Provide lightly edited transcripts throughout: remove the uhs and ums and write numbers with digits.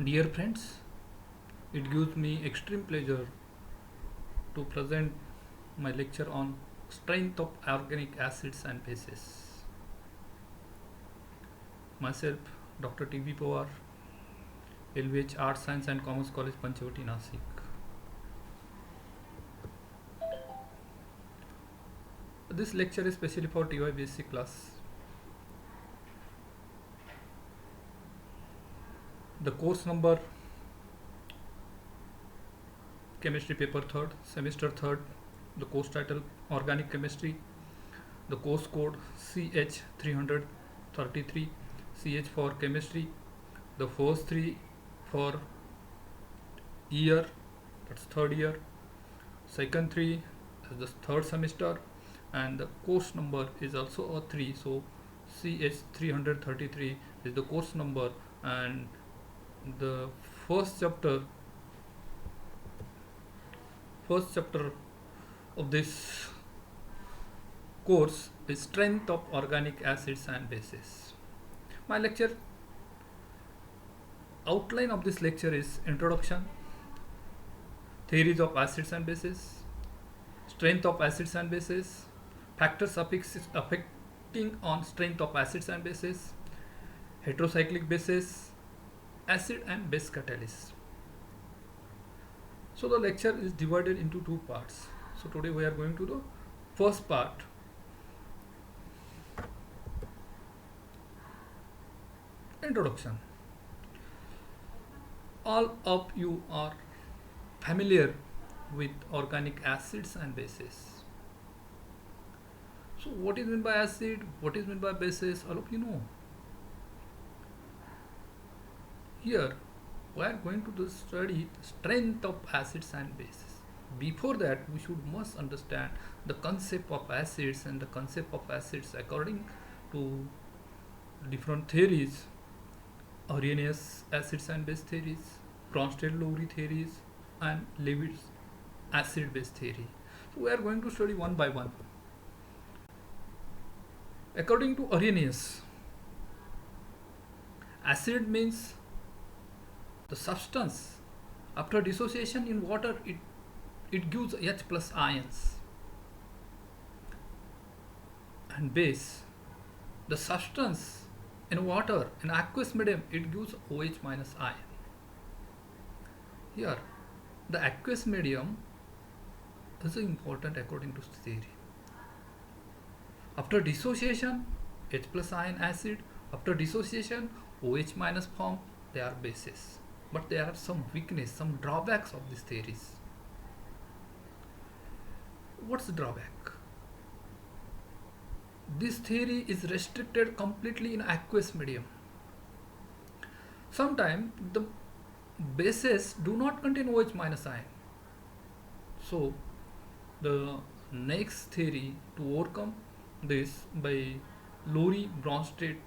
Dear friends, it gives me extreme pleasure to present my lecture on strength of organic acids and bases. Myself, Dr. T.V. Pawar, LVH Arts Science and Commerce College, Panchavati, Nasik. This lecture is specially for TY BSc class. The course number Chemistry Paper 3rd, Semester 3rd. The course title Organic Chemistry. The course code CH333, CH for chemistry. The first three for year, that's third year. Second three is the third semester, and the course number is also a 3, so CH333 is the course number, and the first chapter of this course is strength of organic acids and bases. My lecture outline of this lecture is introduction, theories of acids and bases, strength of acids and bases, factors affecting on strength of acids and bases, heterocyclic bases, acid and base catalysts. So the lecture is divided into two parts. So today we are going to the first part. Introduction. All of you are familiar with organic acids and bases. So what is meant by acid, what is meant by bases, all of you know. Here we are going to study strength of acids and bases. Before that, we must understand the concept of acids and the concept of acids according to different theories: Arrhenius acids and base theories, Bronsted-Lowry theories, and Leavitt's acid-base theory. So we are going to study one by one. According to Arrhenius, acid means the substance after dissociation in water it gives H plus ions, and base, the substance in water in aqueous medium it gives OH minus ion. Here the aqueous medium is important according to theory. After dissociation, H plus ion acid, after dissociation OH minus form, they are bases. But there are some weakness, some drawbacks of these theories. What's the drawback? This theory is restricted completely in aqueous medium. Sometimes the bases do not contain OH minus ion. So the next theory to overcome this by Lowry-Bronsted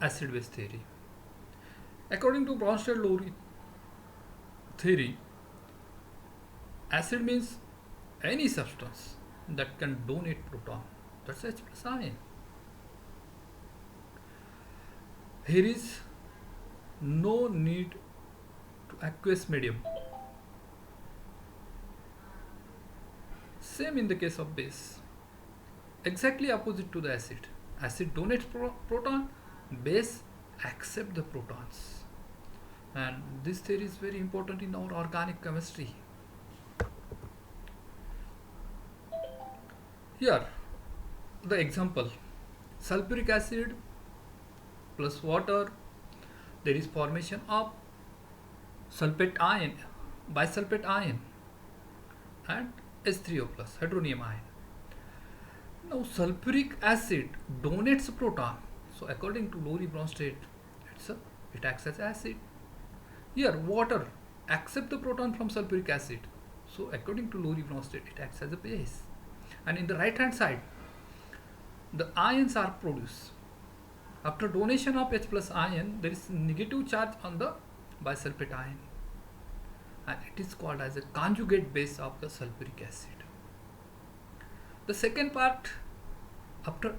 acid base theory. According to Bronsted-Lowry theory, acid means any substance that can donate proton, that's H plus ion. Here is no need to aqueous medium. Same in the case of base. Exactly opposite to the acid. Acid donates proton, base accept the protons. And this theory is very important in our organic chemistry. Here the example: sulfuric acid plus water, there is formation of sulfate ion, bisulfate ion, and H3O plus hydronium ion. Now sulfuric acid donates proton, so according to Lowry-Bronsted it acts as acid. Here water accept the proton from sulfuric acid, so according to Lowry-Bronsted it acts as a base. And in the right hand side the ions are produced. After donation of H plus ion, there is negative charge on the bisulfate ion, and it is called as a conjugate base of the sulfuric acid. The second part, after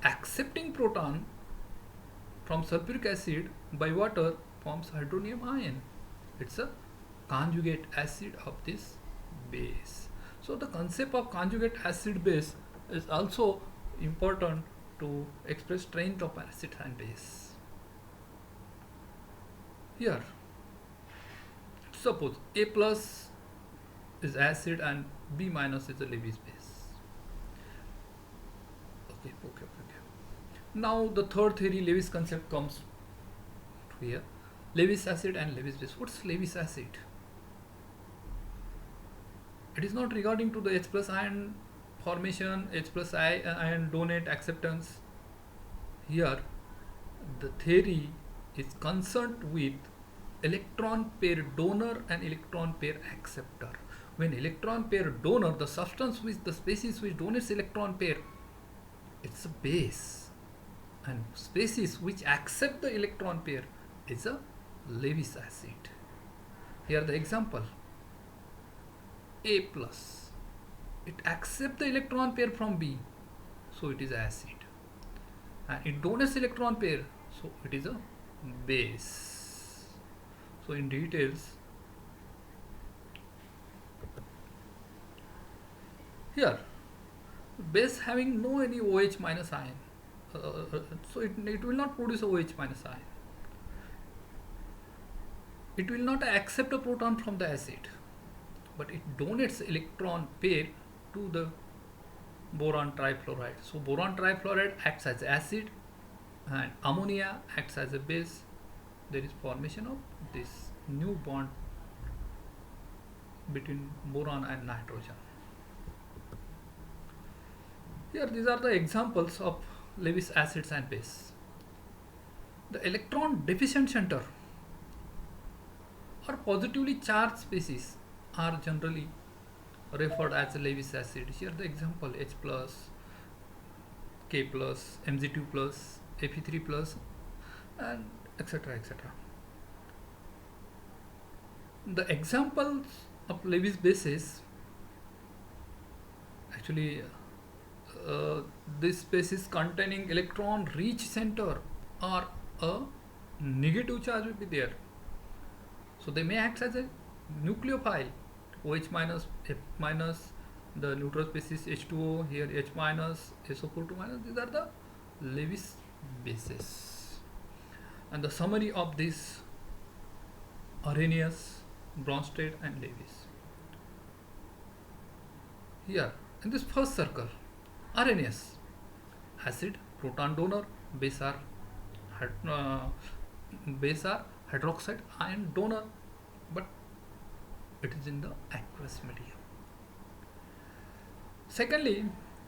accepting proton from sulfuric acid by water forms hydronium ion. It's a conjugate acid of this base. So the concept of conjugate acid base is also important to express strength of acid and base. Here, suppose A plus is acid and B minus is a Lewis base. Okay. Now the third theory, Lewis concept, comes to here. Lewis acid and Lewis base. What's Lewis acid? It is not regarding to the H plus ion formation, H plus ion donate acceptance. Here, the theory is concerned with electron pair donor and electron pair acceptor. When electron pair donor, the substance which the species which donates electron pair, it's a base, and species which accept the electron pair is a Lewis acid. Here the example, A plus, it accepts the electron pair from B, so it is acid, and it donates electron pair, so it is a base. So in details, here base having no any OH minus ion, so it will not produce a OH minus ion. It will not accept a proton from the acid, but it donates electron pair to the boron trifluoride. So boron trifluoride acts as acid and ammonia acts as a base. There is formation of this new bond between boron and nitrogen. Here these are the examples of Lewis acids and base. The electron deficient center or positively charged species are generally referred as Lewis acid. Here the example, H plus, K plus, Mg2 plus, Fe3 plus, and etc. The examples of Lewis bases, actually this species containing electron rich center or a negative charge will be there, so they may act as a nucleophile, OH minus, F minus, the neutral species H2O, here H minus, SO4 2 minus. These are the Lewis bases. And the summary of this: Arrhenius, Bronsted and Lewis. Here in this first circle, Arrhenius, acid, proton donor, base are hydroxide ion donor, but it is in the aqueous medium. Secondly,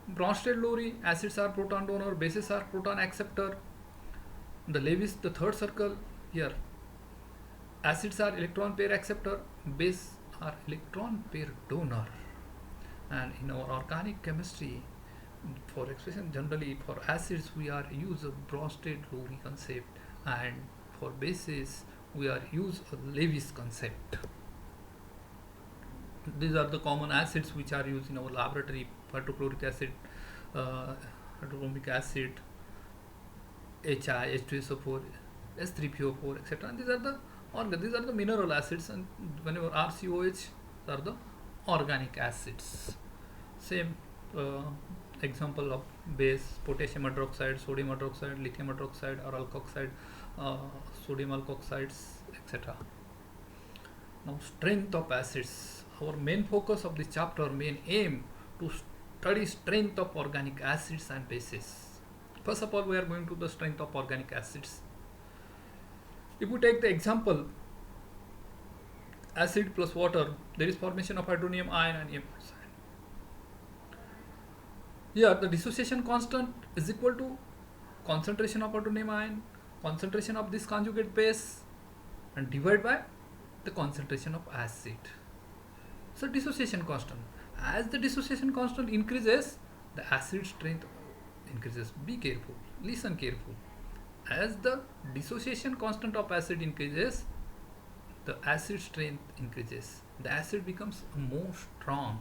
Bronsted-Lowry, acids are proton donor, bases are proton acceptor. The Lewis, the third circle, here acids are electron pair acceptor, base are electron pair donor. And in our organic chemistry, for expression generally for acids we are use a Bronsted-Lowry concept, and for bases we are use a Lewis concept. These are the common acids which are used in our laboratory: hydrochloric acid, hydrochloric acid, HI, H2SO4, S3PO4, etc. And these are the mineral acids, and whenever RCOH are the organic acids. Same example of base: potassium hydroxide, sodium hydroxide, lithium hydroxide or alkoxide, sodium alkoxides, etc. Now, strength of acids. Our main focus of this chapter, main aim to study strength of organic acids and bases. First of all, we are going to the strength of organic acids. If we take the example, acid plus water, there is formation of hydronium ion and M plus ion. Here the dissociation constant is equal to concentration of hydronium ion, concentration of this conjugate base, and divided by the concentration of acid. So dissociation constant. As the dissociation constant increases, the acid strength increases. Be careful, listen careful. As the dissociation constant of acid increases, the acid strength increases. The acid becomes more strong.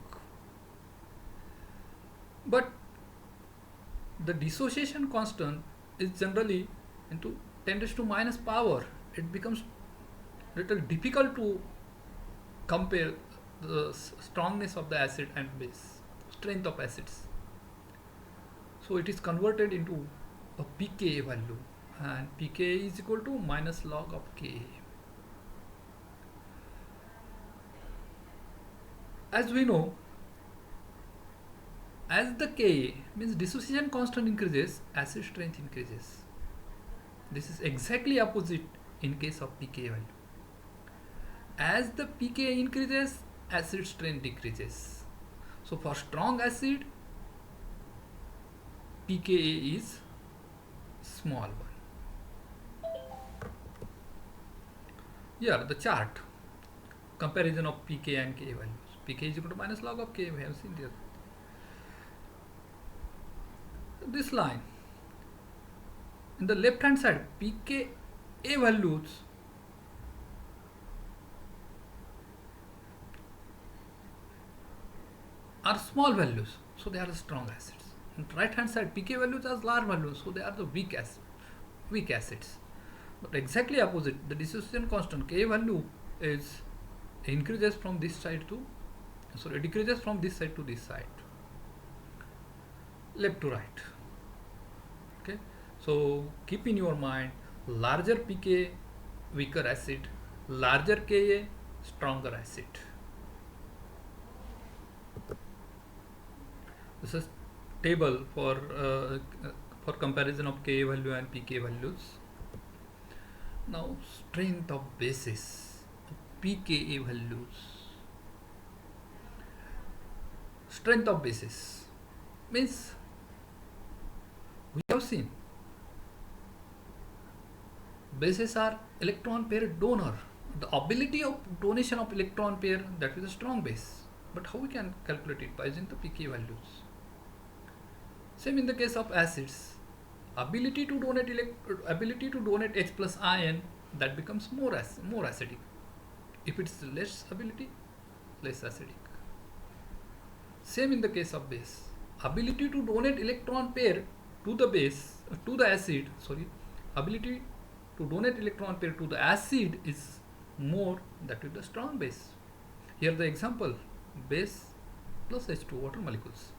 But the dissociation constant is generally into 10 raised to minus power, it becomes little difficult to compare the strongness of the acid and base, strength of acids. So it is converted into a pKa value, and pKa is equal to minus log of Ka. As we know, as the Ka means dissociation constant increases, acid strength increases. This is exactly opposite in case of pKa value. As the pKa increases, acid strength decreases. So for strong acid, pKa is small one. Here the chart comparison of pK and Ka values. pK is equal to minus log of Ka. We have seen there. This line in the left hand side, pKa values are small values, so they are the strong acids. On the right hand side, pK values are large values, so they are the weak acids. But exactly opposite, the dissociation constant Ka value is increases from this side to, sorry, decreases from this side to this side, left to right. Okay, so keep in your mind, larger pK, weaker acid, larger Ka, stronger acid. This is table for comparison of Ka value and pK values. Now strength of bases, pKa values. Strength of bases means we have seen bases are electron pair donor. The ability of donation of electron pair, that is a strong base. But how we can calculate it? By using the pK values. Same in the case of acids. Ability to donate H plus ion, that becomes more acidic. If it's less ability, less acidic. Same in the case of base. Ability to donate electron pair to the base, to the acid, sorry, ability to donate electron pair to the acid is more, that is the strong base. Here the example, base plus H2 water molecules.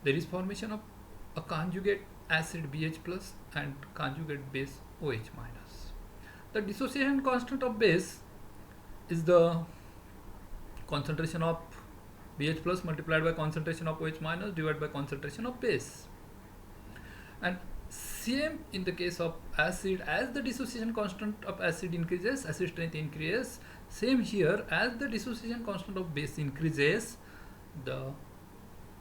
There is formation of a conjugate acid BH plus and conjugate base OH minus. The dissociation constant of base is the concentration of BH plus multiplied by concentration of OH minus divided by concentration of base. And same in the case of acid, as the dissociation constant of acid increases, acid strength increases. Same here, as the dissociation constant of base increases, the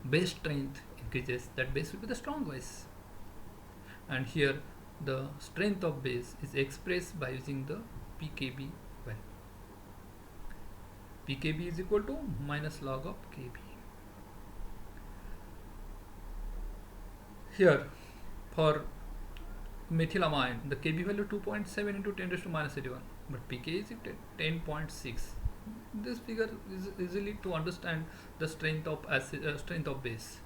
base strength increases. That base will be the strong base. And here the strength of base is expressed by using the pKb value. pKb is equal to minus log of Kb. Here for methylamine, the Kb value 2.7 into 10 raised to minus 81, but pK is 10.6. This figure is easily to understand the strength of acid, strength of base.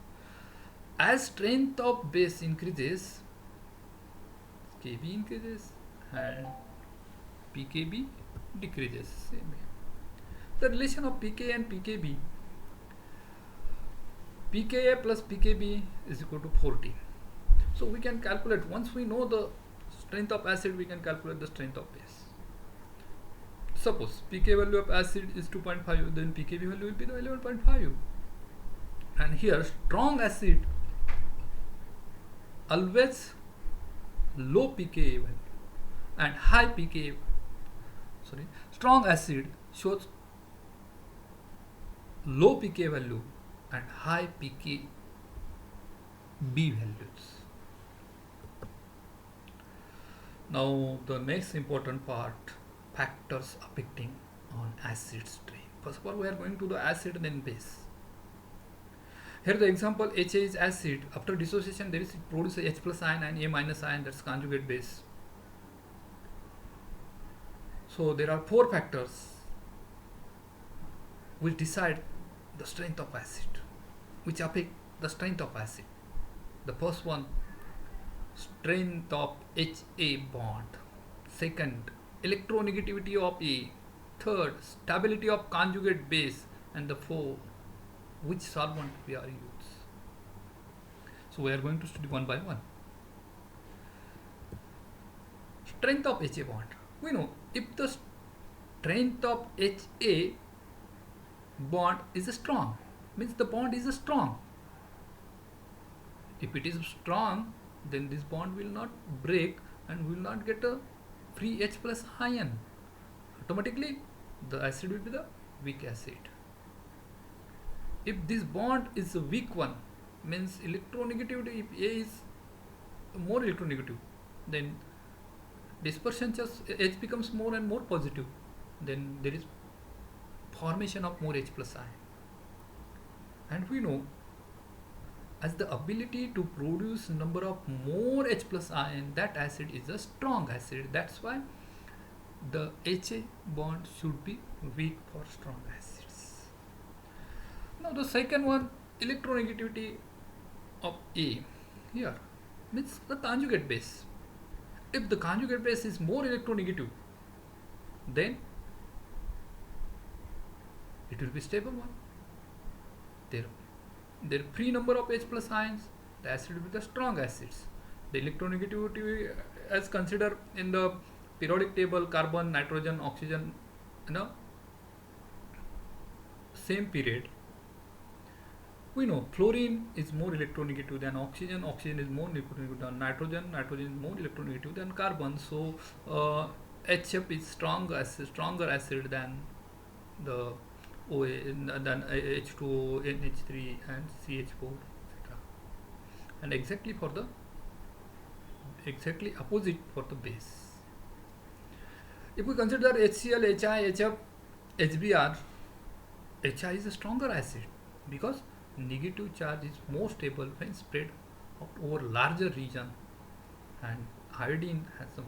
As strength of base increases, Kb increases and pKb decreases. Same way. The relation of pK and pKb, pKa plus pKb is equal to 14. So we can calculate, once we know the strength of acid, we can calculate the strength of base. Suppose pK value of acid is 2.5, then pKb value will be the 11.5. And here strong acid always low pKa value and high pKa, sorry, strong acid shows low pK value and high pKb values. Now the next important part, factors affecting on acid strength. First of all, we are going to the acid then base. Here the example, Ha is acid. After dissociation, there is produce H plus ion and A minus ion, that's conjugate base. So there are 4 factors which decide the strength of acid, which affect the strength of acid. The first one, strength of HA bond. Second, electronegativity of A. Third, stability of conjugate base. And the fourth, which solvent we are using. So we are going to study one by one. Strength of HA bond. We know if the strength of HA bond is strong, means the bond is strong. If it is strong, then this bond will not break and will not get a free H plus ion. Automatically, the acid will be the weak acid. If this bond is a weak one, means electronegativity, if A is more electronegative, then dispersion just H becomes more and more positive. Then there is formation of more H plus ion. And we know as the ability to produce number of more H plus ion, that acid is a strong acid. That's why the HA bond should be weak for strong acids. Now the second one, electronegativity of A here means the conjugate base. If the conjugate base is more electronegative, then it will be stable one. There free number of H plus ions, the acid will be the strong acids. The electronegativity as considered in the periodic table, carbon, nitrogen, oxygen, same period. We know fluorine is more electronegative than oxygen, oxygen is more electronegative than nitrogen, nitrogen is more electronegative than carbon. So HF is stronger acid than the OA, than H2O, NH3 and CH4, etc. And exactly opposite for the base. If we consider HCl, HI, HF, HBr, HI is a stronger acid because negative charge is more stable when spread over larger region, and iodine has a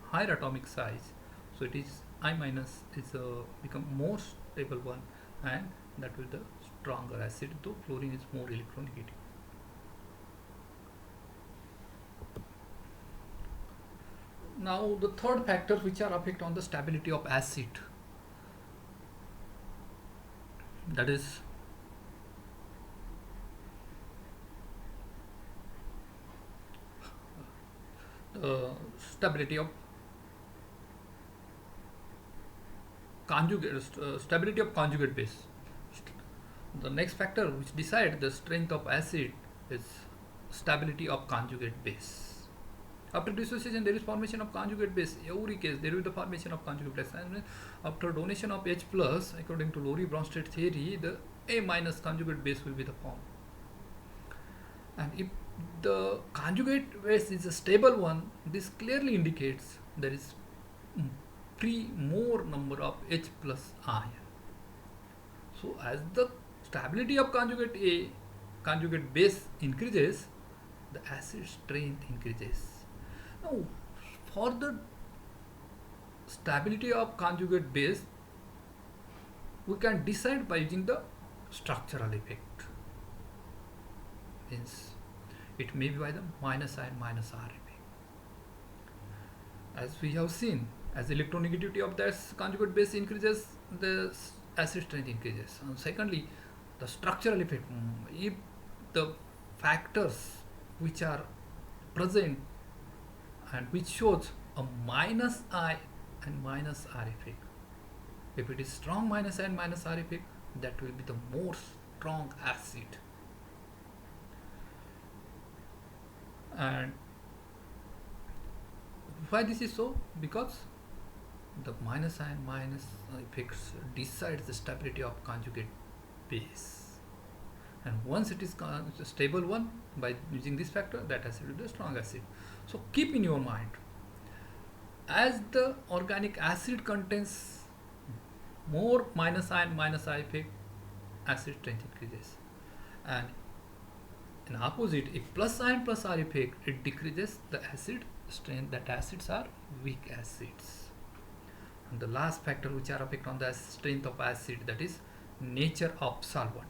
higher atomic size, so it is I minus is become more stable one, and that will be the stronger acid, though fluorine is more electronegative. Now the third factor which are affect on the stability of acid, that is stability of conjugate base. The next factor which decide the strength of acid is stability of conjugate base. After dissociation, there is formation of conjugate base. Every case there will be the formation of conjugate base. And after donation of H plus, according to Lowry-Bronsted theory, the A minus conjugate base will be the form. And if the conjugate base is a stable one, this clearly indicates there is free more number of H plus ion. So as the stability of conjugate base increases, the acid strength increases. Now for the stability of conjugate base, we can decide by using the structural effect. Means it may be by the minus ion minus R effect. As we have seen, as electronegativity of that conjugate base increases, the acid strength increases. And secondly, the structural effect. If the factors which are present and which shows a minus I and minus R effect, if it is strong minus I and minus R effect, that will be the more strong acid. And why this is so? Because the minus ion minus effects decides the stability of conjugate base, and once it is a stable one, by using this factor, that acid will be a strong acid. So keep in your mind, as the organic acid contains more minus ion minus I effect, acid strength increases, and in opposite, if plus ion plus R effect, it decreases the acid strength, that acids are weak acids. And the last factor which are affect on the strength of acid, that is nature of solvent.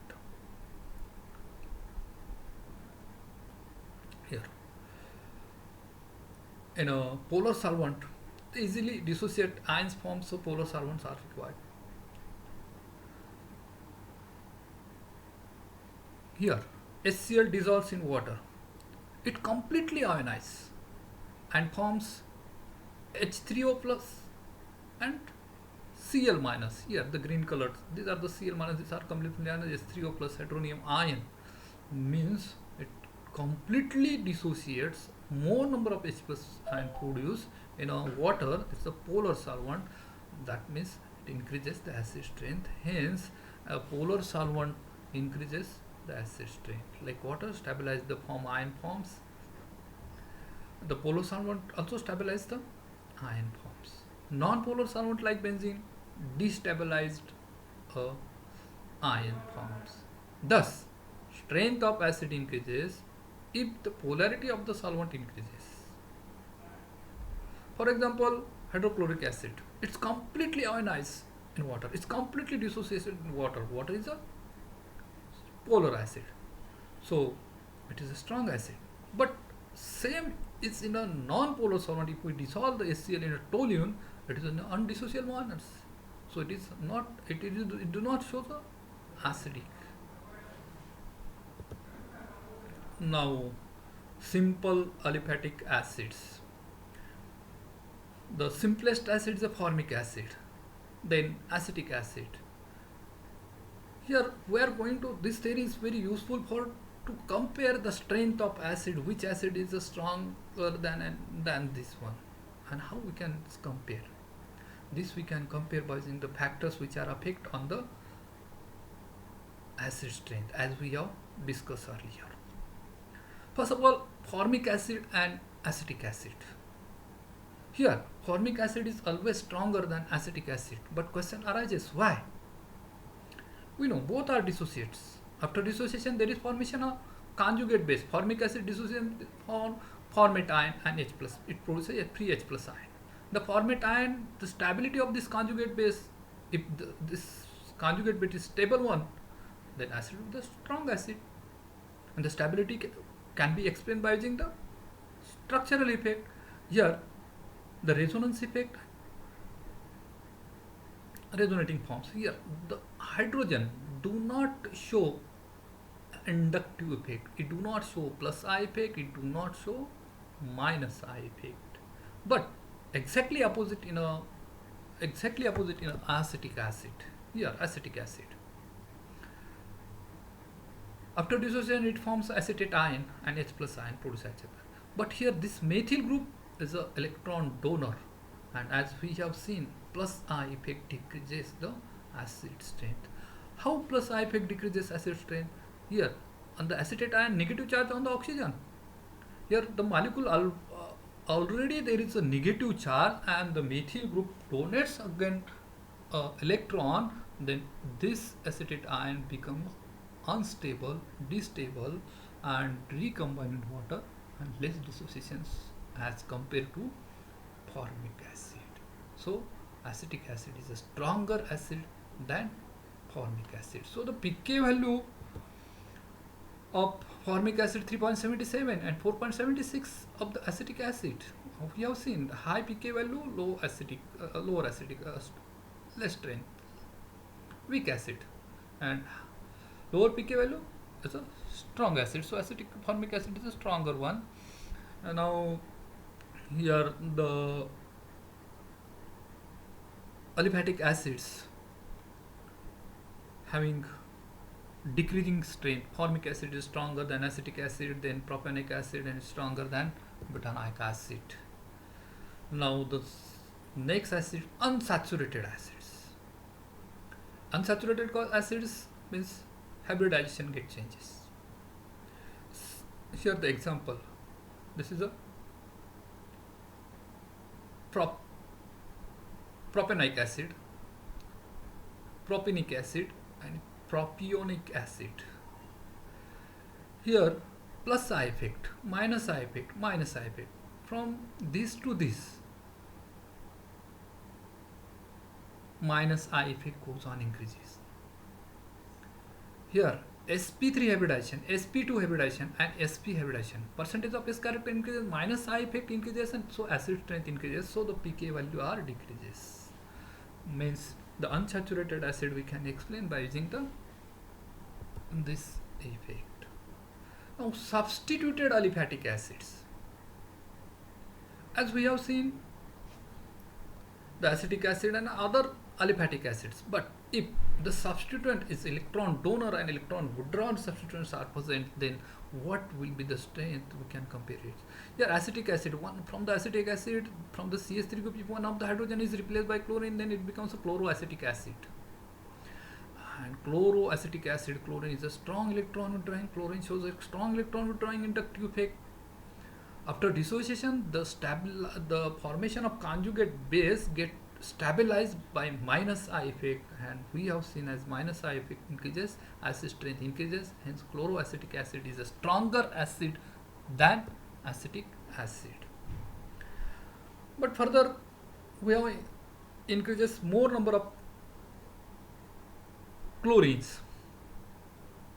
Here in a polar solvent, to easily dissociate ions forms, so polar solvents are required. Here, HCl dissolves in water. It completely ionizes and forms H3O plus and Cl minus. Here, the green colored, these are the Cl minus, these are completely ionized. H3O plus hydronium ion means it completely dissociates more number of H plus ion produced in a water. It's a polar solvent. That means it increases the acid strength. Hence, a polar solvent increases the acid strength. Like water stabilize the form ion forms. The polar solvent also stabilize the ion forms. Non-polar solvent like benzene destabilized ion forms. Thus, strength of acid increases if the polarity of the solvent increases. For example, hydrochloric acid. It's completely ionized in water. It's completely dissociated in water. Water is a polar acid. So it is a strong acid. But same is in a non-polar solvent. If we dissolve the HCl in a toluene, it is an undissociable minus. So it is not. It do not show the acidic. Now, simple aliphatic acids. The simplest acid is a formic acid, then acetic acid. Here we are going to, this theory is very useful for to compare the strength of acid, which acid is stronger than this one, and how we can compare. This we can compare by using the factors which are affect on the acid strength, as we have discussed earlier. First of all, formic acid and acetic acid. Here, formic acid is always stronger than acetic acid, but question arises, why? We know both are dissociates. After dissociation, there is formation of conjugate base. Formic acid dissociation form formate ion and H plus. It produces a free H plus ion. The formate ion, the stability of this conjugate base, if this conjugate base is stable one, then acid is the strong acid. And the stability can be explained by using the structural effect. Here, the resonance effect, resonating forms. Here, the hydrogen do not show inductive effect. It do not show plus I effect. It do not show minus I effect. But exactly opposite in a acetic acid. Here, acetic acid. After dissociation, it forms acetate ion and H plus ion produce each other. But here, this methyl group is an electron donor, and as we have seen, plus I effect decreases the acid strength. How plus I effect decreases acid strength? Here, on the acetate ion, negative charge on the oxygen. Here, the molecule already there is a negative charge, and the methyl group donates again electron. Then this acetate ion becomes unstable, destable, and recombine in water, and less dissociations as compared to formic acid. So acetic acid is a stronger acid than formic acid. So the pK value of formic acid 3.77 and 4.76 of the acetic acid. We have seen the high pK value, lower acidic, less strength, weak acid, and lower pK value is a strong acid. So acetic formic acid is a stronger one. And now here the aliphatic acids having decreasing strength. Formic acid is stronger than acetic acid, then propionic acid, and stronger than butanoic acid. Now the next acid, unsaturated acids. Unsaturated acids means hybridization get changes. Here the example. This is a propionic acid, propinic acid, and propionic acid. Here, plus I effect, minus I effect, minus I effect. From this to this, minus I effect goes on increases. Here, sp3 hybridization, sp2 hybridization, and sp hybridization. Percentage of s character increases, minus I effect increases, and so acid strength increases. So the pK value are decreases. Means the unsaturated acid we can explain by using the this effect. Now substituted aliphatic acids. As we have seen the acetic acid and other aliphatic acids, but if the substituent is electron donor and electron withdrawn substituents are present, then what will be the strength? We can compare it. Here acetic acid, one from the acetic acid, from the CH3 group, if one of the hydrogen is replaced by chlorine, then it becomes a chloroacetic acid. And chloroacetic acid, chlorine is a strong electron withdrawing. Chlorine shows a strong electron withdrawing inductive effect. After dissociation, the formation of conjugate base get stabilized by minus I effect, and we have seen as minus I effect increases, acid strength increases. Hence, chloroacetic acid is a stronger acid than acetic acid. But further, we have increases more number of chlorines: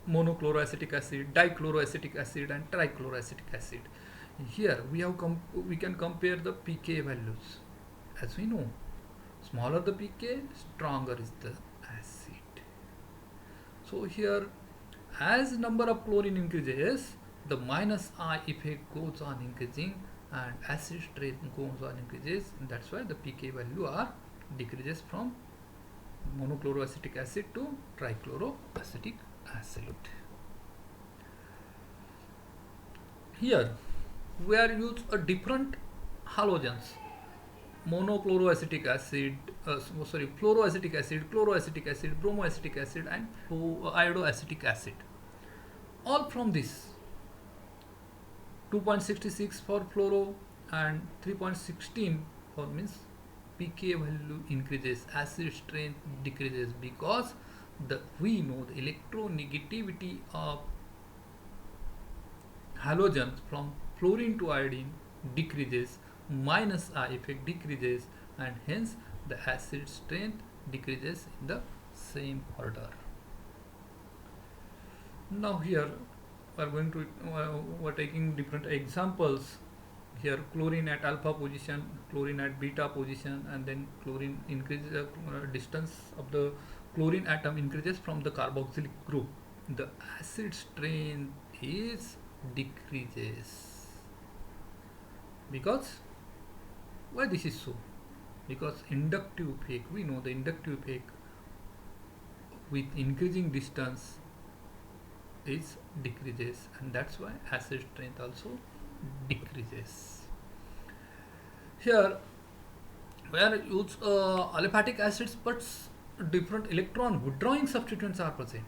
monochloroacetic acid, dichloroacetic acid, and trichloroacetic acid. Here we can compare the pK values. As we know, smaller the pK, stronger is the acid. So here, as number of chlorine increases, the minus I effect goes on increasing and acid strength goes on increases, and that's why the pK value are decreases from monochloroacetic acid to trichloroacetic acid. Here we are used a different halogens: monochloroacetic acid, fluoroacetic acid, chloroacetic acid, bromoacetic acid, and iodoacetic acid. All from this 2.66 for fluoro and 3.16 for means pK value increases, acid strength decreases, because we know the electronegativity of halogens from fluorine to iodine decreases, minus I effect decreases, and hence the acid strength decreases in the same order. Now here we are going to we are taking different examples. Here chlorine at alpha position, chlorine at beta position, and then chlorine increases distance of the chlorine atom increases from the carboxylic group. The acid strength is decreases. Because why this is so? Because inductive effect, we know the inductive effect with increasing distance is decreases, and that's why acid strength also decreases. Here we are use aliphatic acids, but different electron withdrawing substituents are present,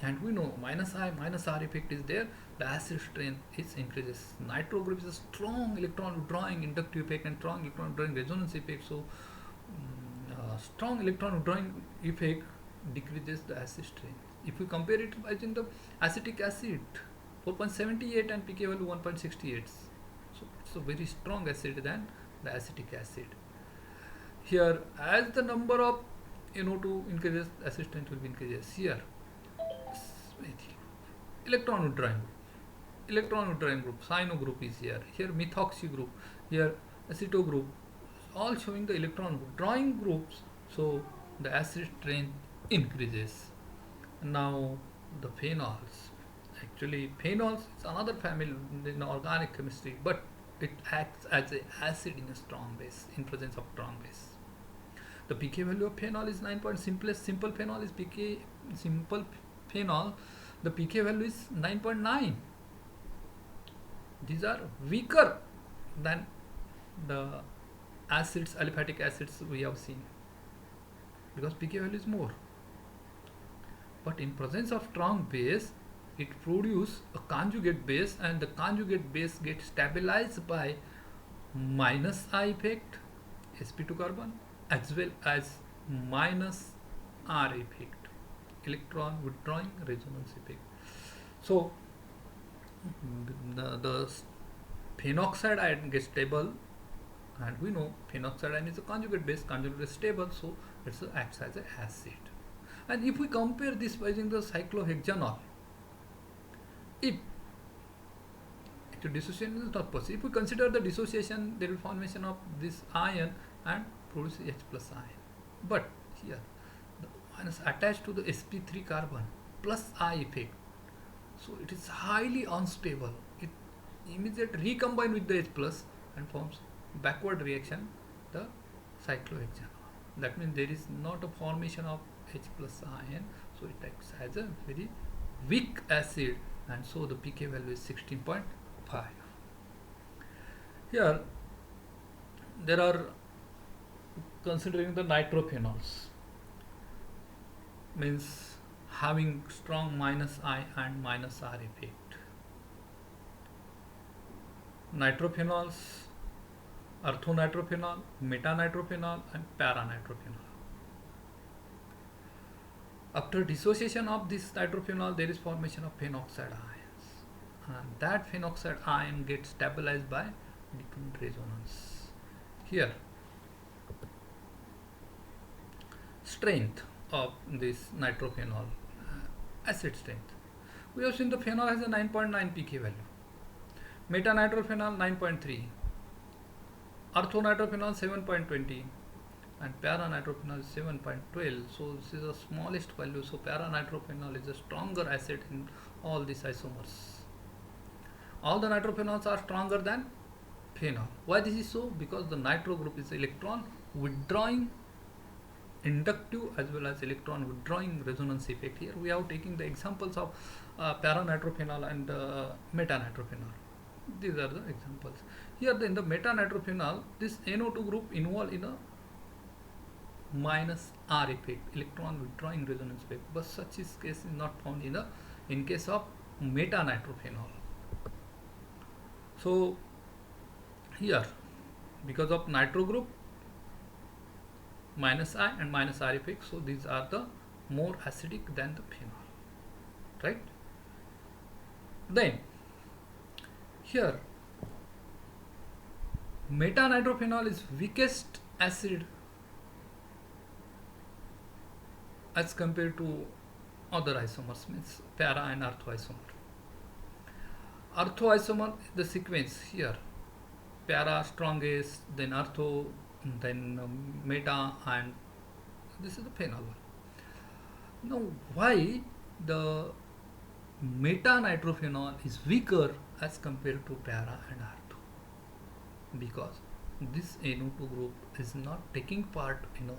and we know minus I minus R effect is there, the acid strength is increases. Nitro group is a strong electron withdrawing inductive effect and strong electron withdrawing resonance effect, so strong electron withdrawing effect decreases the acid strength. If we compare it using the acetic acid 4.78 and pK value 1.68, so it's a very strong acid than the acetic acid. Here, as the number of NO2 increases, acid strength will be increases. Here electron withdrawing group, cyano group is here. Here methoxy group, here aceto group, all showing the electron withdrawing groups, so the acid strength increases. Now the phenols, actually phenols is another family in organic chemistry, but it acts as an acid in a strong base, in presence of strong base. The pK value of phenol is 9. Simple phenol is simple phenol, the pK value is 9.9. These are weaker than the acids, aliphatic acids we have seen, because pK value is more. But in presence of strong base, it produces a conjugate base, and the conjugate base gets stabilized by minus I effect, sp2 carbon, as well as minus R effect, electron withdrawing resonance effect. So the phenoxide ion gets stable, and we know phenoxide ion is a conjugate base is stable, so it acts as an acid. And if we compare this by using the cyclohexanol, if actually dissociation is not possible, if we consider the dissociation, there will formation of this ion and produce H plus ion. But here the ion is attached to the sp3 carbon plus I effect, so it is highly unstable. It immediately recombine with the H plus and forms backward reaction, the cyclohexane. That means there is not a formation of H plus ion, so it acts as a very weak acid, and so the pK value is 16.5. Here there are, considering the nitrophenols, means having strong minus I and minus R effect. Nitrophenols, orthonitrophenol, metanitrophenol and paranitrophenol. After dissociation of this nitrophenol, there is formation of phenoxide ions, and that phenoxide ion gets stabilized by dipole resonance. Here strength of this nitrophenol, acid strength, we have seen the phenol has a 9.9 pK value, metanitrophenol 9.3, orthonitrophenol 7.20 and paranitrophenol is 7.12. so this is the smallest value, so paranitrophenol is a stronger acid in all these isomers. All the nitrophenols are stronger than phenol. Why this is so? Because the nitro group is electron withdrawing inductive as well as electron withdrawing resonance effect. Here we are taking the examples of paranitrophenol and metanitrophenol. These are the examples. Here in the metanitrophenol, this NO2 group involved in a minus R effect, electron withdrawing resonance effect, but such is case is not found in case of metanitrophenol. So here, because of nitro group, minus I and minus R effect, so these are the more acidic than the phenol, right? Then here metanitrophenol is weakest acid as compared to other isomers, means para and ortho isomer. Ortho isomer, the sequence here, para strongest, then ortho, then meta, and this is the phenol one. Now why the metanitrophenol is weaker as compared to para and ortho? Because this NO2 group is not taking part in a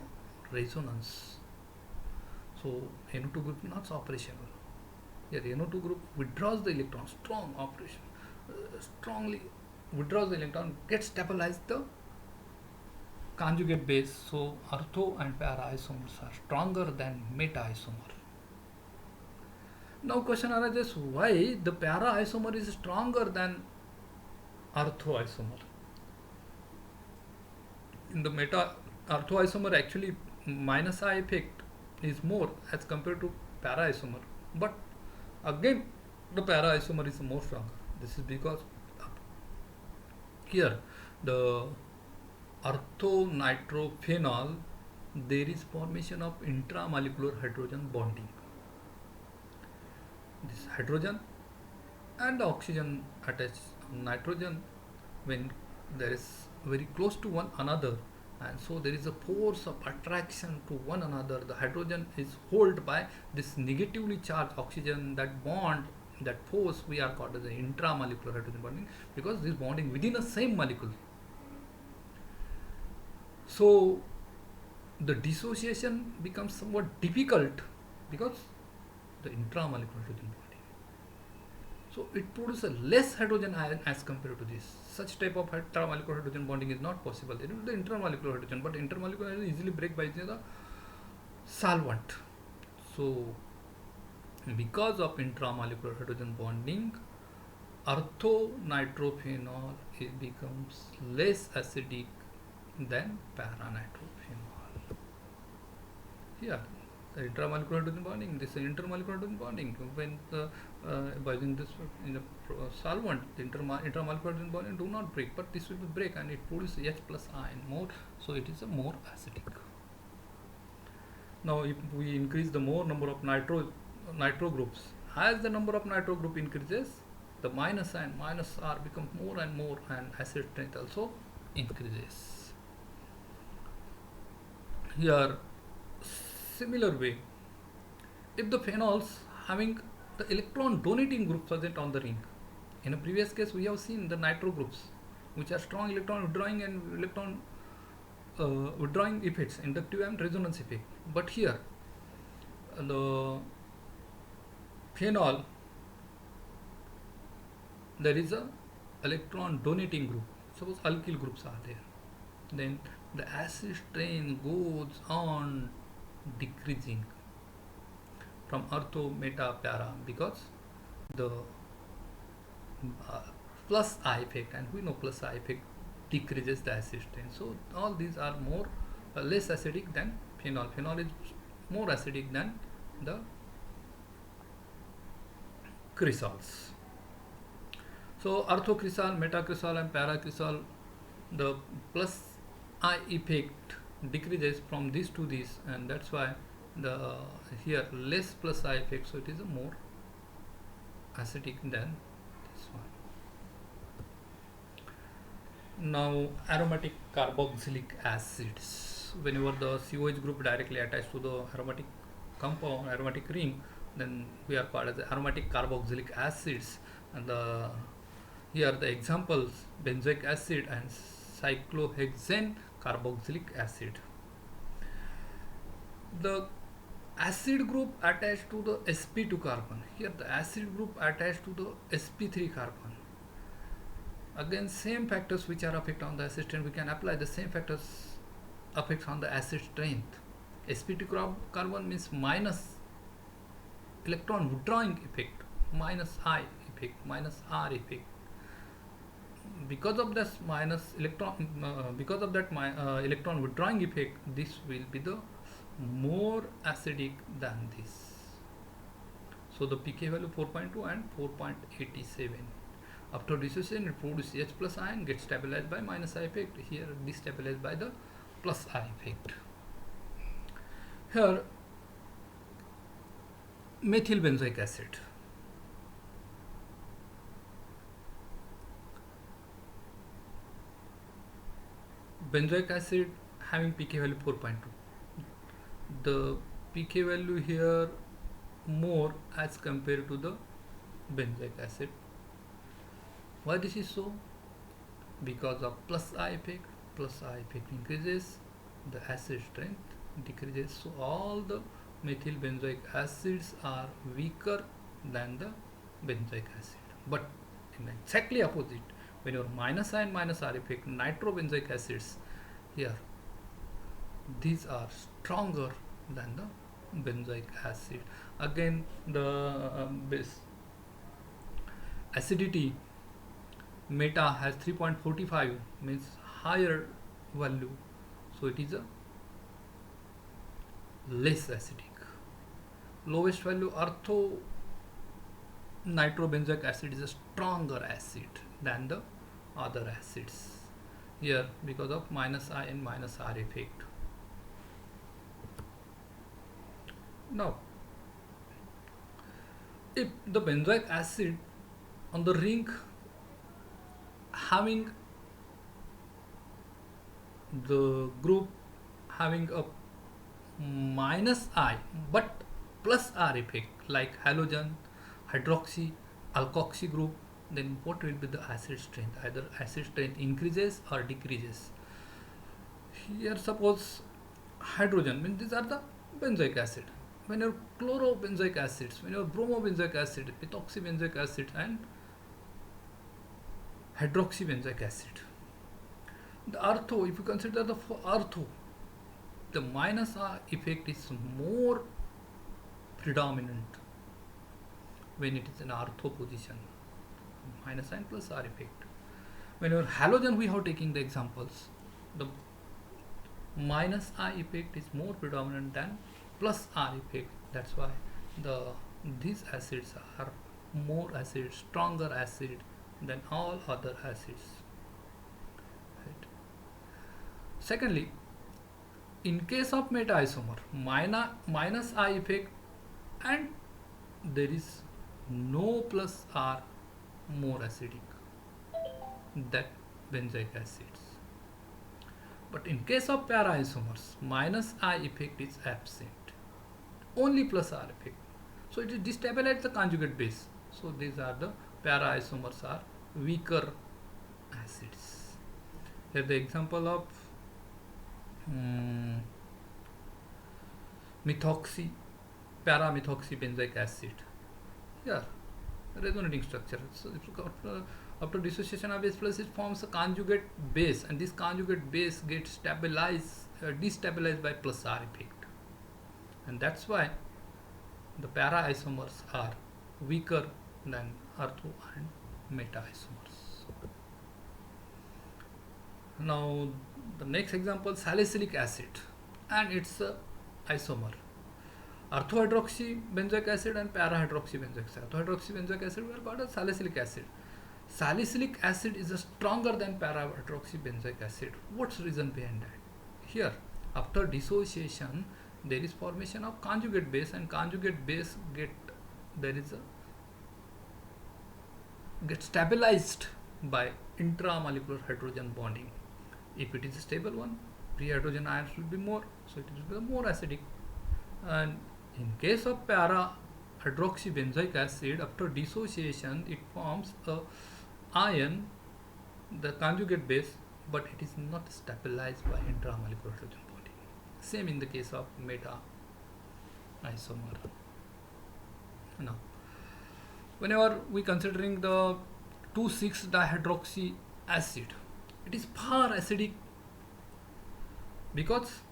resonance, so NO2 group is not operational. Here NO2 group withdraws the electron, strong operation, strongly withdraws the electron, gets stabilized the conjugate base, so ortho and para isomers are stronger than meta isomer. Now question arises, why the para isomer is stronger than ortho isomer? In the meta ortho isomer, actually minus I effect is more as compared to para isomer, but again the para isomer is more stronger. This is because here the orthonitrophenol, there is formation of intramolecular hydrogen bonding. This hydrogen and the oxygen attached nitrogen, when there is very close to one another, and so there is a force of attraction to one another. The hydrogen is held by this negatively charged oxygen. That bond, that force, we are called as the intramolecular hydrogen bonding, because this bonding within a same molecule. So the dissociation becomes somewhat difficult because the intramolecular hydrogen bonding. So it produces less hydrogen ion as compared to this. Such type of intramolecular hydrogen bonding is not possible. There is the intermolecular hydrogen, but intermolecular hydrogen easily break by the solvent. So because of intramolecular hydrogen bonding, orthonitrophenol, it becomes less acidic than paranitrophenol. Here the intramolecular hydrogen bonding, this is intermolecular hydrogen bonding. When by using this in a solvent, the intramolecular hydrogen bonding do not break, but this will break and it produces H plus ion more, so it is a more acidic. Now if we increase the more number of nitro groups as the number of nitro group increases, the minus and minus R become more and more, and acid strength also increases. Here, similar way, if the phenols having the electron donating group present on the ring, in a previous case we have seen the nitro groups, which are strong electron withdrawing and electron withdrawing effects, inductive and resonance effect. But here, the phenol, there is a electron donating group. Suppose alkyl groups are there, then the acid strain goes on decreasing from ortho, meta, para, because the uh, plus I effect, and we know plus I effect decreases the acid strain. So all these are more less acidic than phenol. Phenol is more acidic than the cresols. So orthocresol, metacresol and paracresol, the plus I effect decreases from these to these, and that's why the here less plus I effect, so it is a more acidic than this one. Now aromatic carboxylic acids, whenever the COH group directly attached to the aromatic compound, aromatic ring, then we are called as aromatic carboxylic acids. And here the examples: benzoic acid and cyclohexane carboxylic acid. The acid group attached to the sp2 carbon, here the acid group attached to the sp3 carbon. Again, same factors which are affect on the acid strength, we can apply the same factors affects on the acid strength. sp2 carbon means minus electron withdrawing effect, minus I effect, minus R effect. Because of this minus electron, because of that electron withdrawing effect, this will be the more acidic than this. So the pK value 4.2 and 4.87. After dissociation, it produces H plus ion, gets stabilized by minus I effect. Here destabilized by the plus I effect. Here methyl benzoic acid. Benzoic acid having pK value 4.2. The pK value here more as compared to the benzoic acid. Why this is so? Because of plus I effect. Plus I effect increases, the acid strength decreases. So all the methyl benzoic acids are weaker than the benzoic acid. But in exactly opposite, when your minus I and minus R effect, nitrobenzoic acids, here these are stronger than the benzoic acid. Again, the base acidity meta has 3.45, means higher value, so it is a less acidic. Lowest value ortho nitrobenzoic acid is a stronger acid than the other acids, here because of minus I and minus R effect. Now, if the benzoic acid on the ring having the group having a minus I but plus R effect, like halogen, hydroxy, alkoxy group, then what will be the acid strength? Either acid strength increases or decreases. Here suppose hydrogen, means these are the benzoic acid. When your chlorobenzoic acids, when your bromobenzoic acid, methoxybenzoic acid and hydroxybenzoic acid. The ortho, if you consider the ortho, the minus R effect is more predominant when it is in ortho position, minus and plus R effect. When your halogen, we have taken the examples, the minus I effect is more predominant than plus R effect. That's why these acids are more acid, stronger acid than all other acids. Right. Secondly, in case of meta isomer, minus I effect, and there is no plus are more acidic than benzoic acids. But in case of para isomers, minus I effect is absent. Only plus R effect. So it is destabilize the conjugate base. So these are the para isomers are weaker acids. Here the example of methoxy, para-methoxy benzoic acid. Here, resonating structure. So if you got, after dissociation of H plus, it forms a conjugate base, and this conjugate base gets stabilized, destabilized by plus R effect, and that's why the para isomers are weaker than ortho and meta isomers. Now the next example, salicylic acid, and its isomer. Orthohydroxy benzoic acid and para-hydroxy benzoic acid. Orthohydroxy benzoic acid we are called as salicylic acid. Salicylic acid is stronger than para-hydroxy benzoic acid. What's the reason behind that? Here, after dissociation, there is formation of conjugate base, and conjugate base get stabilized by intramolecular hydrogen bonding. If it is a stable one, free hydrogen ions will be more, so it will be more acidic. And in case of para-hydroxy benzoic acid, after dissociation, it forms a ion, the conjugate base, but it is not stabilized by intramolecular hydrogen bonding. Same in the case of meta isomer. Now, whenever we considering the 2,6-dihydroxy acid, it is far acidic because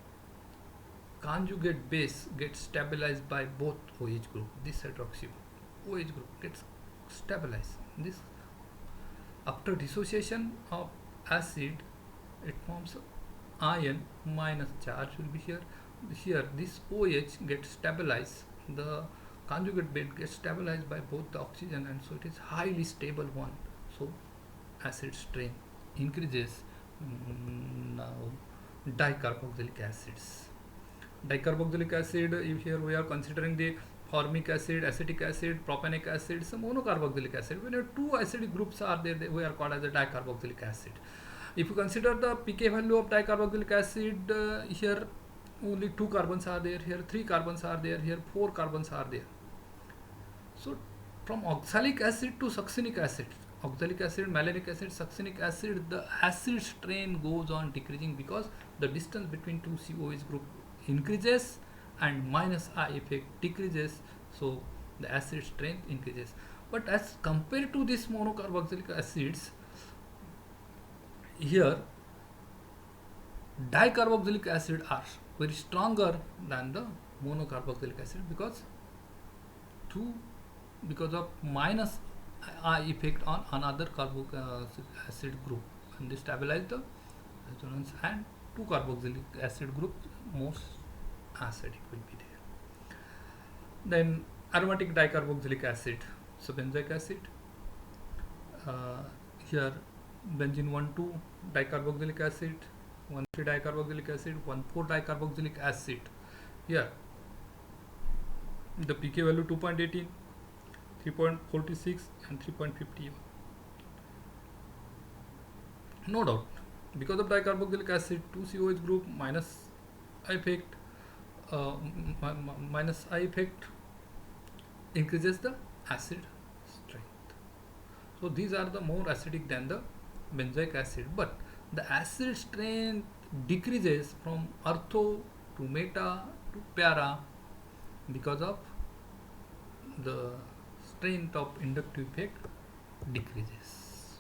conjugate base gets stabilized by both OH group. This hydroxy OH group gets stabilized. This after dissociation of acid, it forms ion minus charge will be here. Here this OH gets stabilized. The conjugate base gets stabilized by both the oxygen, and so it is highly stable one. So acid strength increases. Now dicarboxylic acids. Dicarboxylic acid, if here we are considering the formic acid, acetic acid, propanic acid, some monocarboxylic acid. When two acidic groups are there, we are called as a dicarboxylic acid. If you consider the pK value of dicarboxylic acid, here only 2 carbons are there, here 3 carbons are there, here 4 carbons are there. So from oxalic acid to succinic acid, oxalic acid, malonic acid, succinic acid, the acid strain goes on decreasing because the distance between two COH group increases and minus I effect decreases, so the acid strength increases. But as compared to these monocarboxylic acids, here dicarboxylic acid are very stronger than the monocarboxylic acid because of minus I effect on another carboxylic acid group, and they stabilize the resonance, and 2 carboxylic acid group most acidic will be there. Then aromatic dicarboxylic acid, so benzoic acid, here benzene 1,2 dicarboxylic acid, 1,3 dicarboxylic acid, 1,4 dicarboxylic acid. Here the pK value 2.18, 3.46 and 3.50. No doubt, because of dicarboxylic acid, 2 COH group minus I effect, minus I effect increases the acid strength. So these are the more acidic than the benzoic acid, but the acid strength decreases from ortho to meta to para because of the strength of inductive effect decreases.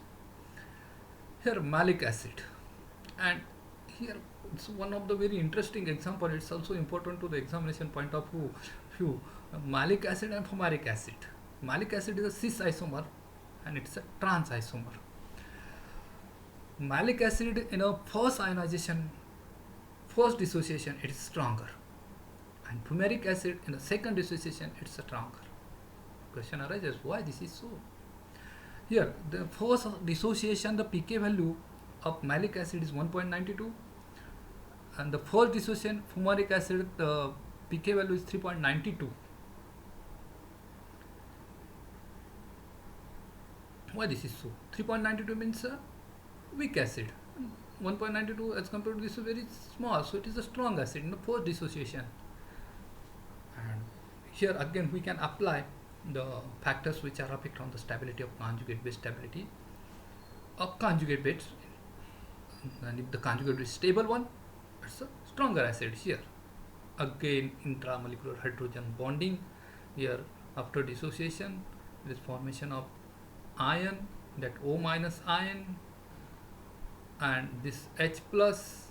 Here malic acid, and here it's one of the very interesting example. It's also important to the examination point of view. Malic acid and fumaric acid. Malic acid is a cis isomer and it's a trans isomer. Malic acid in a first ionization, first dissociation, it is stronger, and fumaric acid in the second dissociation, it's stronger. Question arises, why this is so? Here the first dissociation, the pK value of malic acid is 1.92, and the first dissociation fumaric acid, the pK value is 3.92. Why this is so? 3.92 means a weak acid. 1.92 as compared to this is very small, so it is a strong acid in the post dissociation. And here again we can apply the factors which are affect on the stability of conjugate base stability of conjugate base. And if the conjugate is stable one, it's a stronger acid here. Again intramolecular hydrogen bonding here. After dissociation there is formation of ion, that O minus ion, and this H plus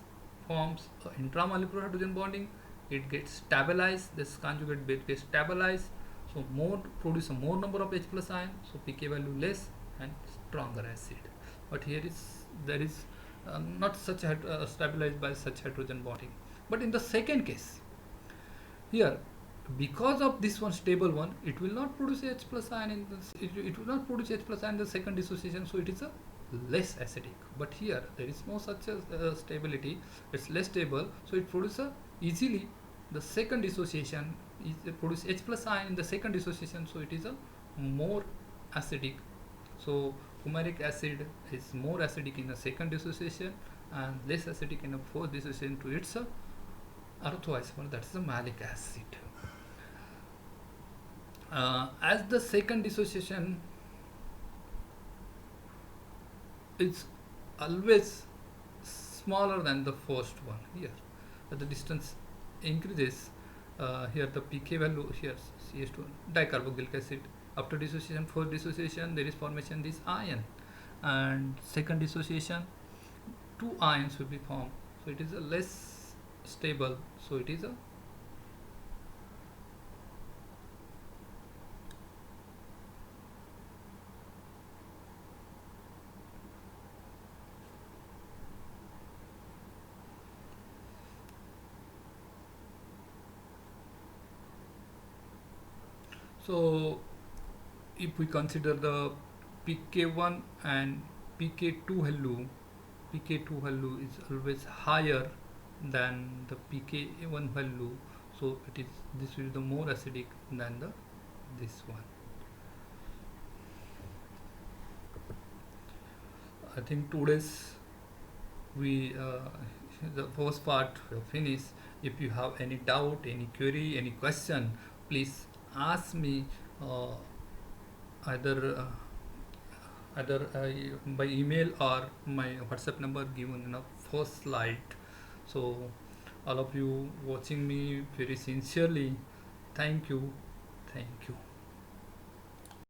forms intramolecular hydrogen bonding. It gets stabilized, this conjugate base gets stabilized, so more produce a more number of H plus ion, so pK value less and stronger acid. But here is there is not such stabilized by such hydrogen bonding. But in the second case, here because of this one stable one, it will not produce H plus ion in this, it will not produce H plus ion in the second dissociation, so it is a less acidic. But here there is no such a stability, it's less stable, so it produces easily the second dissociation is produce H plus ion in the second dissociation, so it is a more acidic. So fumaric acid is more acidic in the second dissociation and less acidic in the fourth dissociation to its orthoisomer, that is the malic acid. As the second dissociation is always smaller than the first one, here as the distance increases, here the pK value, here CH2 dicarboxylic acid. After dissociation, fourth dissociation, there is formation this ion, and second dissociation two ions will be formed, so it is a less stable, so it is a so if we consider the pK1 and pK2 value, pK2 value is always higher than the pK1 value, so it is this will be the more acidic than the this one. I think today's we the first part finish. If you have any doubt, any query, any question, please ask me uh, either by email or my WhatsApp number given in the first slide. So all of you watching me very sincerely, thank you, thank you.